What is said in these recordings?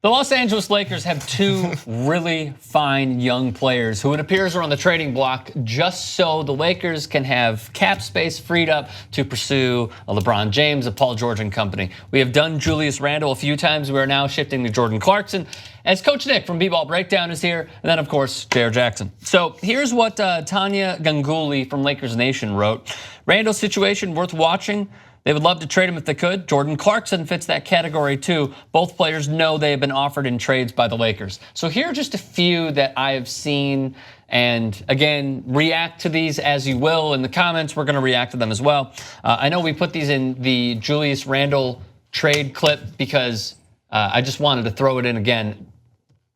The Los Angeles Lakers have two really fine young players who it appears are on the trading block just so the Lakers can have cap space freed up to pursue a LeBron James, a Paul George and company. We have done Julius Randle a few times. We are now shifting to Jordan Clarkson as Coach Nick from B-Ball Breakdown is here. And then, of course, Jayar Jackson. So here's what Tanya Ganguly from Lakers Nation wrote. Randle's situation worth watching. They would love to trade him if they could. Jordan Clarkson fits that category too. Both players know they have been offered in trades by the Lakers. So here are just a few that I have seen. And again, react to these as you will in the comments. We're going to react to them as well. I know we put these in the Julius Randle trade clip because I just wanted to throw it in again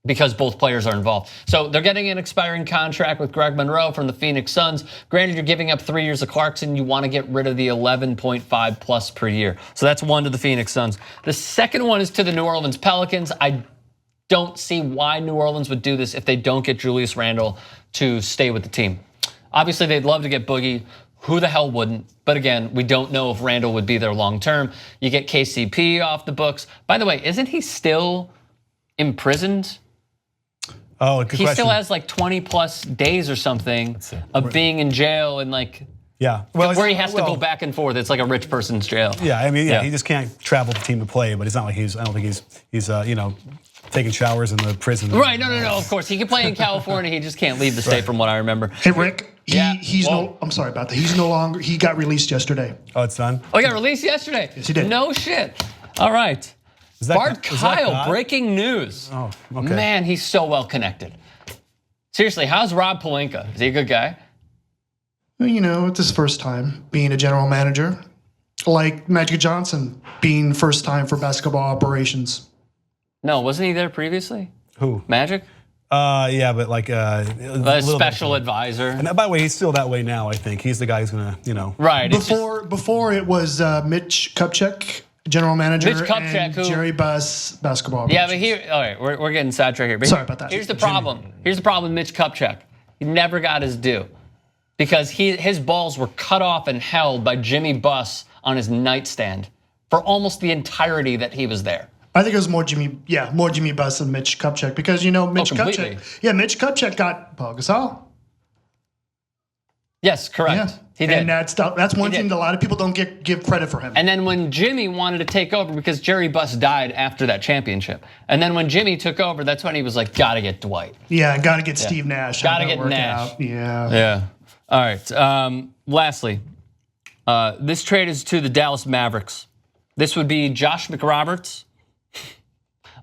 because both players are involved. So they're getting an expiring contract with Greg Monroe from the Phoenix Suns. Granted, you're giving up 3 years of Clarkson. You want to get rid of the 11.5 plus per year. So that's one to the Phoenix Suns. The second one is to the New Orleans Pelicans. I don't see why New Orleans would do this if they don't get Julius Randle to stay with the team. Obviously, they'd love to get Boogie. Who the hell wouldn't? But again, we don't know if Randle would be there long term. You get KCP off the books. By the way, isn't he still imprisoned? Oh, good question. He still has like 20 plus days or something of being in jail and like, where he has to go back and forth. It's like a rich person's jail. Yeah, I mean, he just can't travel with the team to play, but it's not like I don't think he's taking showers in the prison. Right, no, of course. He can play in California, he just can't leave the state from what I remember. Hey, Rick, I'm sorry about that. He's no longer, he got released yesterday. Oh, it's done? Oh, he got released yesterday? Yes, he did. No shit. All right. Bart Kyle, breaking news. Oh, okay. Man, he's so well connected. Seriously, how's Rob Pelinka? Is he a good guy? Well, you know, it's his first time being a general manager. Like Magic Johnson being first time for basketball operations. No, wasn't he there previously? Who? Magic? Yeah, but like a special advisor. And by the way, he's still that way now, I think. He's the guy who's gonna, Right. Before it was Mitch Kupchak, general manager, Mitch Kupchak, and Jerry Buss, basketball. Yeah, but here, all right, we're getting sidetracked here. But sorry about that. Here's the problem. Here's the problem with Mitch Kupchak. He never got his due because his balls were cut off and held by Jimmy Buss on his nightstand for almost the entirety that he was there. I think it was more Jimmy Buss than Mitch Kupchak because Mitch Kupchak got Paul Gasol. Yes, correct. Yeah. He did. And that's one thing that a lot of people don't give credit for him. And then when Jimmy wanted to take over because Jerry Buss died after that championship, and then when Jimmy took over, that's when he was like, "Gotta get Dwight." Yeah, gotta get Steve Nash. Gotta get Nash. Out. Yeah. Yeah. All right. Lastly, this trade is to the Dallas Mavericks. This would be Josh McRoberts.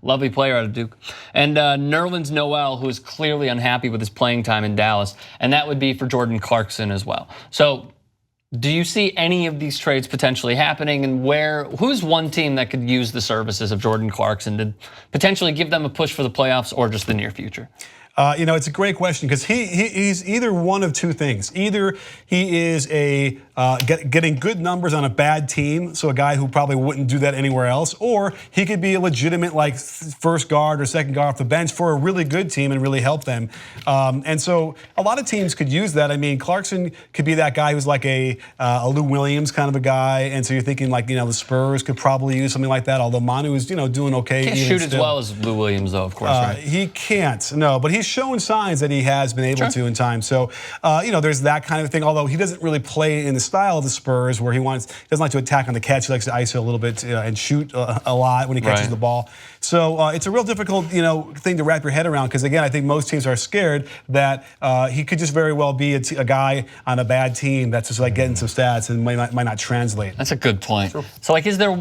Lovely player out of Duke. And Nerlens Noel, who is clearly unhappy with his playing time in Dallas. And that would be for Jordan Clarkson as well. So do you see any of these trades potentially happening? And who's one team that could use the services of Jordan Clarkson to potentially give them a push for the playoffs or just the near future? It's a great question because he's either one of two things. Either he is getting good numbers on a bad team, so a guy who probably wouldn't do that anywhere else, or he could be a legitimate like first guard or second guard off the bench for a really good team and really help them. And so a lot of teams could use that. I mean, Clarkson could be that guy who's like a Lou Williams kind of a guy, and so you're thinking like the Spurs could probably use something like that. Although Manu is doing okay. Can't shoot as well as Lou Williams though, of course. Right? He can't, no, but he's shown signs that he has been able to in time. So, there's that kind of thing, although he doesn't really play in the style of the Spurs where he doesn't like to attack on the catch. He likes to ISO a little bit and shoot a lot when he catches the ball. So it's a real difficult, thing to wrap your head around because, again, I think most teams are scared that he could just very well be a guy on a bad team that's just like getting some stats and might not translate. That's a good point. Sure. So, like, is there...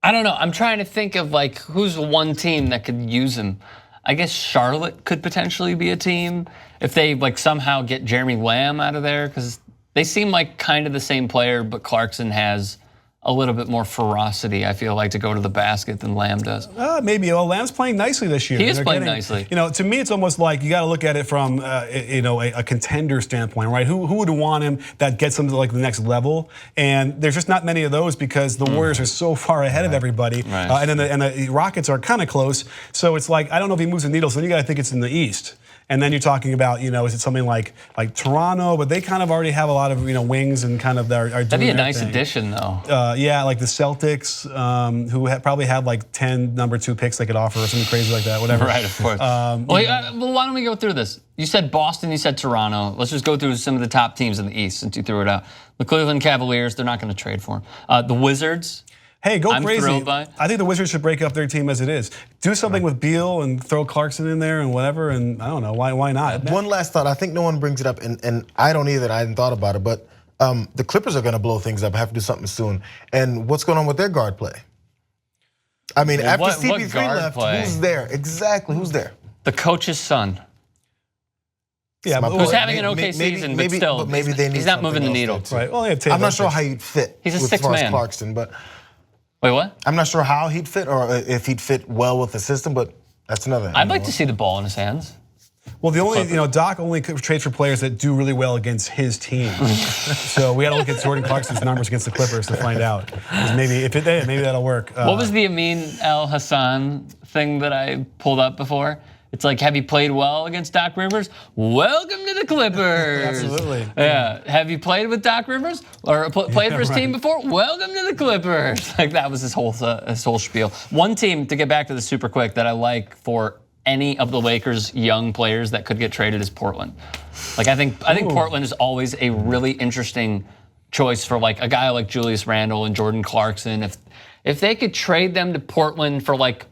I don't know. I'm trying to think of like who's one team that could use him. I guess Charlotte could potentially be a team if they like somehow get Jeremy Lamb out of there because they seem like kind of the same player, but Clarkson has a little bit more ferocity, I feel like, to go to the basket than Lamb does. Maybe. Well, Lamb's playing nicely this year. He is playing nicely. To me, it's almost like you got to look at it from a contender standpoint, right? Who would want him that gets him to like the next level? And there's just not many of those because the Warriors are so far ahead of everybody, and then the Rockets are kind of close. So it's like I don't know if he moves the needle. So then you got to think it's in the East. And then you're talking about, is it something like Toronto? But they kind of already have a lot of wings and kind of are doing That'd be a their nice thing. addition, though. Yeah, like the Celtics, who probably had like 10 number 2 picks they could offer or something crazy like that. Whatever. Right, of course. Well, why don't we go through this? You said Boston, you said Toronto. Let's just go through some of the top teams in the East since you threw it out. The Cleveland Cavaliers, they're not going to trade for him. The Wizards. Hey, go I'm crazy. thrilled by it. I think the Wizards should break up their team as it is. Do something with Beal and throw Clarkson in there and whatever, and I don't know, why not? One last thought. I think no one brings it up, and I don't either. I hadn't thought about it, but the Clippers are going to blow things up. I have to do something soon. And what's going on with their guard play? I mean, after what CP3 guard left, play? who's there? Exactly, who's there? The coach's son. Yeah, my but Who's point. having an okay season, but still, but maybe they need he's not moving the something needle. else there, right. Well, yeah, Taylor I'm not sure Fritz. how he'd fit. He's a with sixth as far as man. Clarkson, but Wait, what? I'm not sure how he'd fit or if he'd fit well with the system. But that's another. I'd like to see the ball in his hands. Well, the only, Doc only trades for players that do really well against his team. So we got to look at Jordan Clarkson's numbers against the Clippers to find out. 'Cause maybe that'll work. What was the Amin El Hassan thing that I pulled up before? It's like, have you played well against Doc Rivers? Welcome to the Clippers. Absolutely. Yeah. Have you played with Doc Rivers or played for his team before? Welcome to the Clippers. Like that was his whole spiel. One team, to get back to the super quick, that I like for any of the Lakers' young players that could get traded is Portland. Like I think Portland is always a really interesting choice for like a guy like Julius Randle and Jordan Clarkson. If they could trade them to Portland for like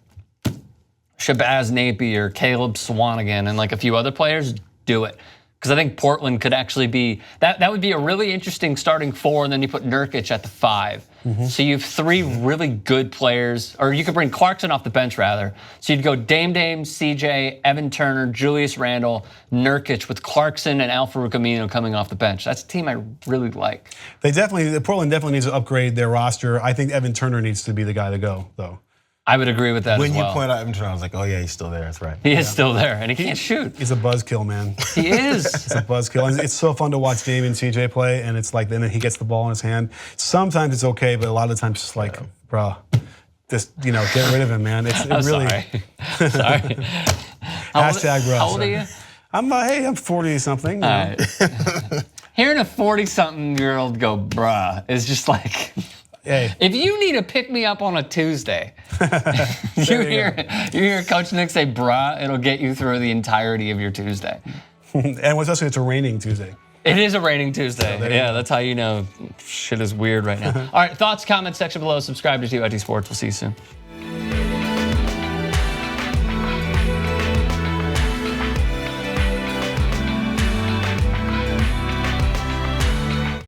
Shabazz Napier, Caleb Swanigan, and like a few other players, do it. Because I think Portland could actually be, that would be a really interesting starting 4, and then you put Nurkic at the 5. So you have 3 really good players, or you could bring Clarkson off the bench rather. So you'd go Dame, CJ, Evan Turner, Julius Randle, Nurkic with Clarkson and Al-Farouq Aminu coming off the bench. That's a team I really like. Portland definitely needs to upgrade their roster. I think Evan Turner needs to be the guy to go, though. I would agree with that when as well. you point out Evan Turner, I was like, oh yeah, he's still there. That's right. He is still there, and he can't shoot. He's a buzzkill, man. He is. It's a buzzkill. And it's so fun to watch Dame and CJ play, and it's like then he gets the ball in his hand. Sometimes it's okay, but a lot of the times it's just like, bruh, just get rid of him, man. I'm really. Sorry. Hashtag bruh. How old are you? I'm 40 something. All right. Hearing a 40-something-year-old go, bruh, is just like. Hey. If you need to pick me up on a Tuesday, you hear Coach Nick say bruh, it'll get you through the entirety of your Tuesday. And especially it's a raining Tuesday. It is a raining Tuesday. Yeah, that's how you know shit is weird right now. All right, thoughts, comments section below. Subscribe to TYT Sports. We'll see you soon.